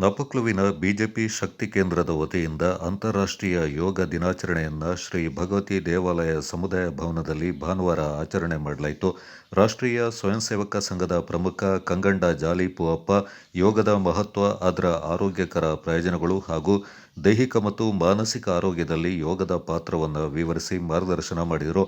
ನಾಪಕ್ಲುವಿನ BJP ಶಕ್ತಿ ಕೇಂದ್ರದ ವತಿಯಿಂದ ಅಂತಾರಾಷ್ಟ್ರೀಯ ಯೋಗ ದಿನಾಚರಣೆಯನ್ನು ಶ್ರೀ ಭಗವತಿ ದೇವಾಲಯ ಸಮುದಾಯ ಭವನದಲ್ಲಿ ಭಾನುವಾರ ಆಚರಣೆ ಮಾಡಲಾಯಿತು. ರಾಷ್ಟ್ರೀಯ ಸ್ವಯಂ ಸೇವಕ ಸಂಘದ ಪ್ರಮುಖ ಕಂಗಂಡ ಜಾಲಿ ಪೂವಪ್ಪ ಯೋಗದ ಮಹತ್ವ, ಅದರ ಆರೋಗ್ಯಕರ ಪ್ರಯೋಜನಗಳು ಹಾಗೂ ದೈಹಿಕ ಮತ್ತು ಮಾನಸಿಕ ಆರೋಗ್ಯದಲ್ಲಿ ಯೋಗದ ಪಾತ್ರವನ್ನು ವಿವರಿಸಿ ಮಾರ್ಗದರ್ಶನ ಮಾಡಿದರು.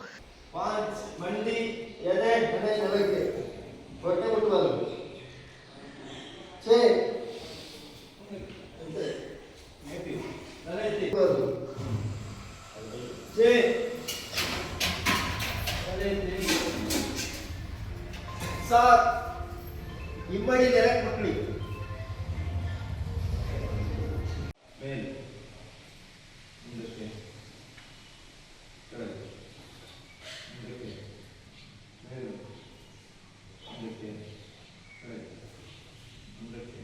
ಇಮ್ಮಡಿ ಡೈರೆಕ್ಟ್ ಮಕ್ಕಳಿ ಮೇಲೆ ಮುಂದಕ್ಕೆ ಕೆಳಗೆ ಮುಂದಕ್ಕೆ ಮೇಲೆ ಮುಂದಕ್ಕೆ ಕೆಳಗೆ ಮುಂದಕ್ಕೆ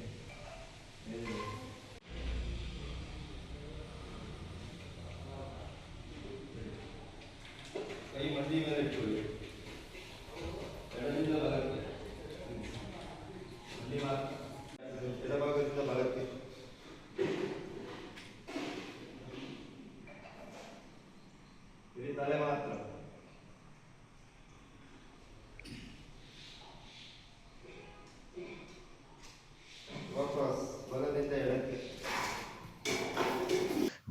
ಮೇಲೆ ಕೈ ಮಂಡಿ ಮೇಲೆ ಇಟ್ಕೊಳ್ಳಿ. ಎಡದಿಂದ ಬಲಕ್ಕೆ, ಎಡಭಾಗದಿಂದ ಬಲಕ್ಕೆ. ಇಲ್ಲಿ ತಲೆ ಮಾತ್ರ. ವಾಪಸ್ ಬಲದಿಂದ ಎಡಕ್ಕೆ.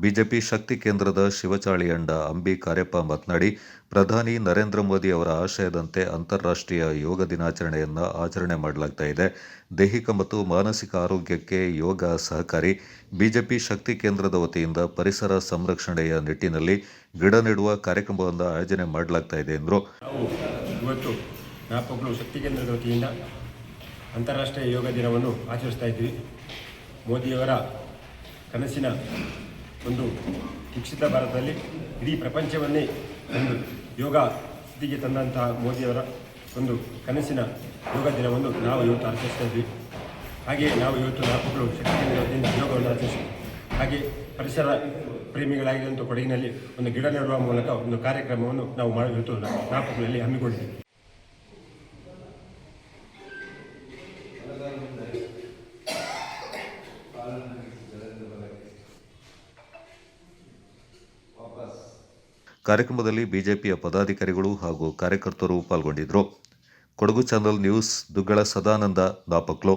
ಬಿಜೆಪಿ ಶಕ್ತಿ ಕೇಂದ್ರದ ಶಿವಚಾಳಿ ಅಂಡ ಅಂಬಿ ಕಾರ್ಯಪ್ಪ ಮಾತನಾಡಿ, ಪ್ರಧಾನಿ ನರೇಂದ್ರ ಮೋದಿ ಅವರ ಆಶಯದಂತೆ ಅಂತಾರಾಷ್ಟ್ರೀಯ ಯೋಗ ದಿನಾಚರಣೆಯನ್ನು ಆಚರಣೆ ಮಾಡಲಾಗ್ತಾ ಇದೆ. ದೈಹಿಕ ಮತ್ತು ಮಾನಸಿಕ ಆರೋಗ್ಯಕ್ಕೆ ಯೋಗ ಸಹಕಾರಿ. ಬಿಜೆಪಿ ಶಕ್ತಿ ಕೇಂದ್ರದ ವತಿಯಿಂದ ಪರಿಸರ ಸಂರಕ್ಷಣೆಯ ನಿಟ್ಟಿನಲ್ಲಿ ಗಿಡ ನೆಡುವ ಕಾರ್ಯಕ್ರಮವನ್ನು ಆಯೋಜನೆ ಮಾಡಲಾಗ್ತಾ ಇದೆ ಎಂದರು. ಇವತ್ತು ನಾಪಕ್ಲು ಶಕ್ತಿ ಕೇಂದ್ರದ ವತಿಯಿಂದ ಅಂತಾರಾಷ್ಟ್ರೀಯ ಯೋಗ ದಿನವನ್ನು ಆಚರಿಸ್ತಾ ಇದ್ದೀವಿ. ಮೋದಿಯವರ ಕನಸಿನ ಒಂದು ವಿಕಸಿತ ಭಾರತದಲ್ಲಿ ಇಡೀ ಪ್ರಪಂಚವನ್ನೇ ಒಂದು ಯೋಗ ಸ್ಥಿತಿಗೆ ತಂದಂತಹ ಮೋದಿಯವರ ಒಂದು ಕನಸಿನ ಯೋಗ ದಿನವನ್ನು ನಾವು ಇವತ್ತು ಆಚರಿಸ್ತಾ ಇದ್ವಿ. ಹಾಗೆಯೇ ನಾವು ಇವತ್ತು ನಾಪಕ್ಲು ಶಕ್ತಿ ಕೇಂದ್ರದಿಂದ ಯೋಗವನ್ನು ಆಚರಿಸ್ತೀವಿ. ಹಾಗೆ ಪರಿಸರ ಪ್ರೇಮಿಗಳಾಗಿರುವಂಥ ಕೊಡಗಿನಲ್ಲಿ ಒಂದು ಗಿಡ ನೆಡುವ ಮೂಲಕ ಒಂದು ಕಾರ್ಯಕ್ರಮವನ್ನು ನಾವು ಇವತ್ತು ನಾಪಕ್ಲುವಿನಲ್ಲಿ ಹಮ್ಮಿಕೊಂಡಿದ್ದೀವಿ. ಕಾರ್ಯಕ್ರಮದಲ್ಲಿ ಬಿಜೆಪಿಯ ಪದಾಧಿಕಾರಿಗಳು ಹಾಗೂ ಕಾರ್ಯಕರ್ತರು ಪಾಲ್ಗೊಂಡಿದ್ದರು. Kodagu channel news, Duggala Sadananda, Napoklu.